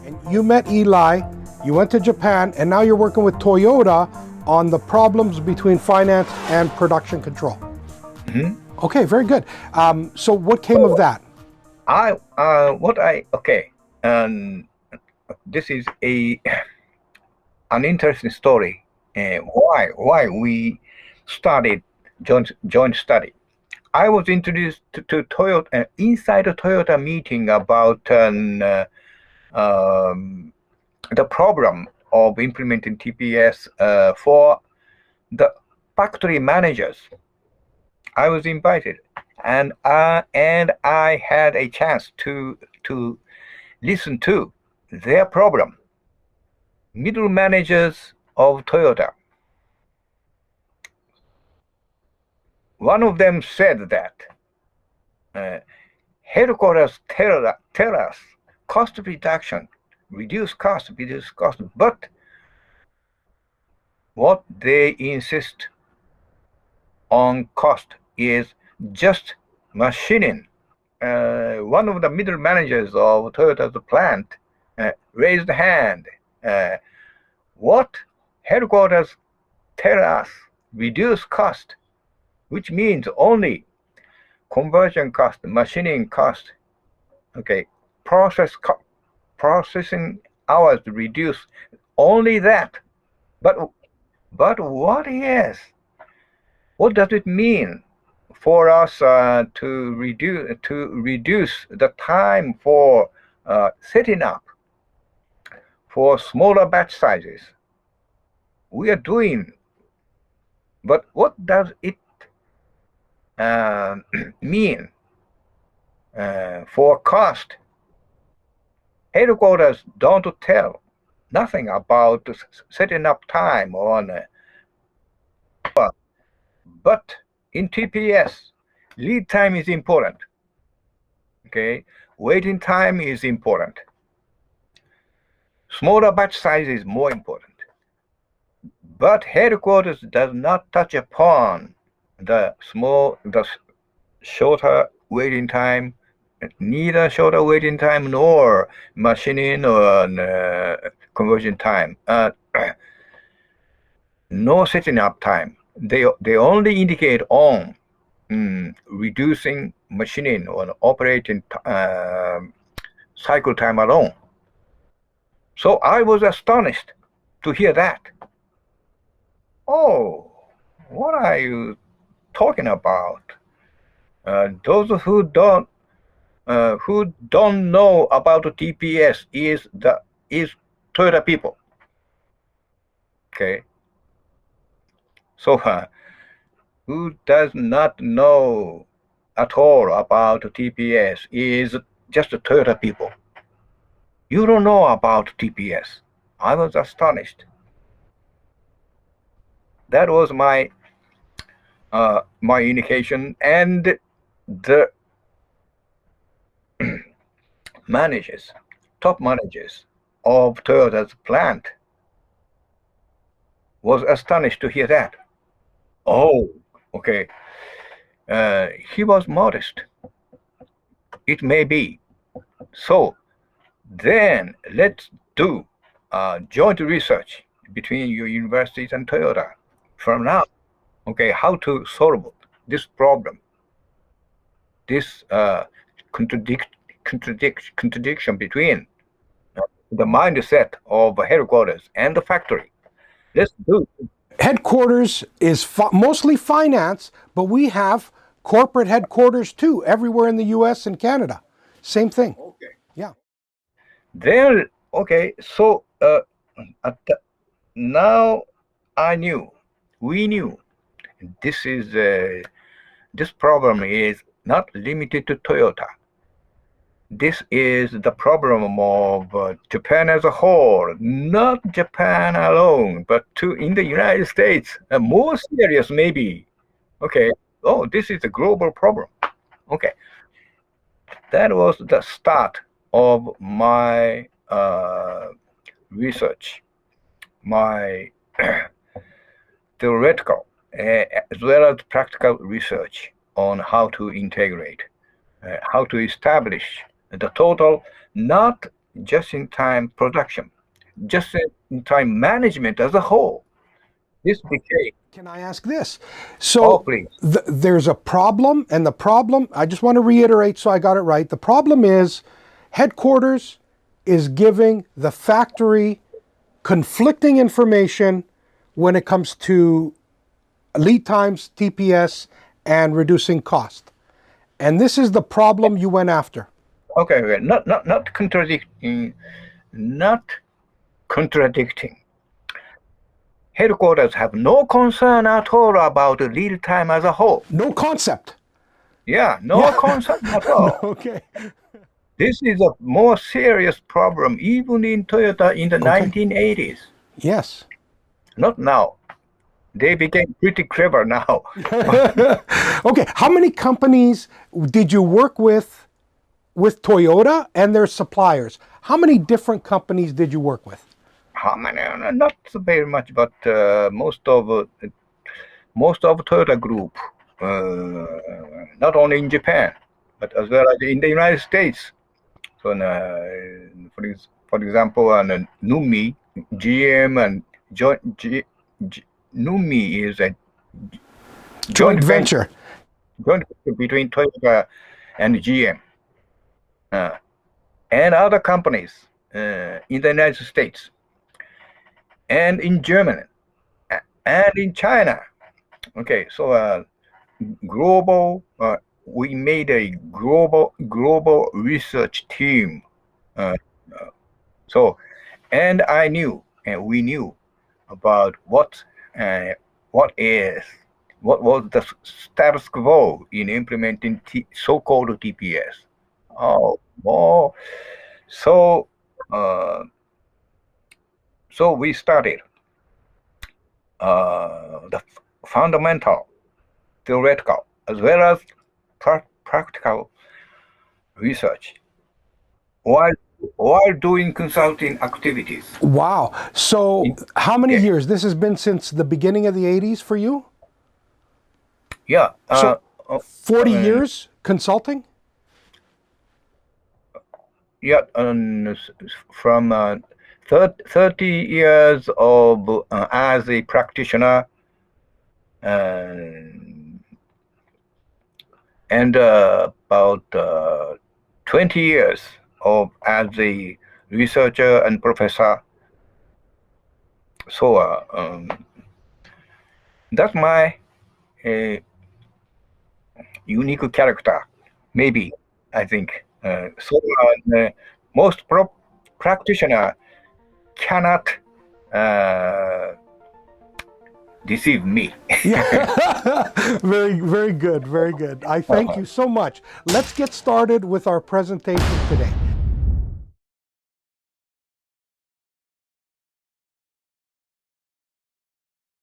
And you met Eli, you went to Japan, and now you're working with Toyota on the problems between finance and production control. Okay, very good. So what came of that? This is an interesting story. Why we started joint study. I was introduced to Toyota inside a Toyota meeting about the problem of implementing TPS for the factory managers. I was invited, and I had a chance to listen to their problem. Middle managers of Toyota. One of them said that headquarters tell us cost reduction, reduce cost, but what they insist on cost is just machining. One of the middle managers of Toyota's plant raised the hand. What headquarters tell us reduce cost, which means only conversion cost, machining cost, okay, processing hours reduce, only that. But what does it mean for us to reduce the time for setting up for smaller batch sizes? We are doing, but what does it mean for cost? Headquarters don't tell nothing about setting up time on, but in TPS, lead time is important. Okay, waiting time is important. Smaller batch size is more important. But headquarters does not touch upon the shorter waiting time, neither shorter waiting time nor machining or conversion time, no setting up time. They only indicate on reducing machining or operating cycle time alone. So I was astonished to hear that. Oh, what are you talking about? Those who don't know about TPS is Toyota people. Okay. So who does not know at all about TPS is just Toyota people. You don't know about TPS. I was astonished. That was my my indication, and the top managers of Toyota's plant was astonished to hear that. Oh, okay. He was modest. It may be. So then let's do joint research between your universities and Toyota from now. Okay, how to solve this problem, this contradiction between the mindset of headquarters and the factory. Let's do. Headquarters is mostly finance, but we have corporate headquarters too, everywhere in the US and Canada. Same thing. Okay. Yeah. Then, okay, so now we knew this problem is not limited to Toyota. This is the problem of Japan as a whole, not Japan alone, but in the United States, more serious maybe. Okay, oh, this is a global problem. Okay, that was the start of my research, my theoretical as well as practical research on how to integrate, how to establish the total, not just-in-time production, just-in-time management as a whole. This became. Can I ask this? Oh, So please. there's a problem, and the problem, I just want to reiterate so I got it right. The problem is headquarters is giving the factory conflicting information when it comes to lead times, TPS, and reducing cost. And this is the problem you went after. Okay. Not contradicting. Not contradicting. Headquarters have no concern at all about the lead time as a whole. No concept. Yeah, no concern at all. Okay. This is a more serious problem even in Toyota in the 1980s. Yes. Not now. They became pretty clever now. Okay. How many companies did you work with Toyota and their suppliers? How many different companies did you work with? How many? Not very much, but most of Toyota Group, not only in Japan, but as well as in the United States. So, for example, Numi, GM, and Numi is a Joint venture. Joint venture between Toyota and GM, and other companies in the United States, and in Germany, and in China. Okay, so global. We made a global research team. So, and I knew, and we knew about what was the status quo in implementing so-called TPS. So we started the fundamental, theoretical, as well as practical research while doing consulting activities. Wow. So how many years? This has been since the beginning of the 80s for you? Yeah. So 40 years consulting? Yeah, from 30 years of as a practitioner, and about 20 years of as a researcher and professor. So that's my unique character, maybe, I think. Most practitioner cannot deceive me. Very good, very good. I thank you so much. Let's get started with our presentation today.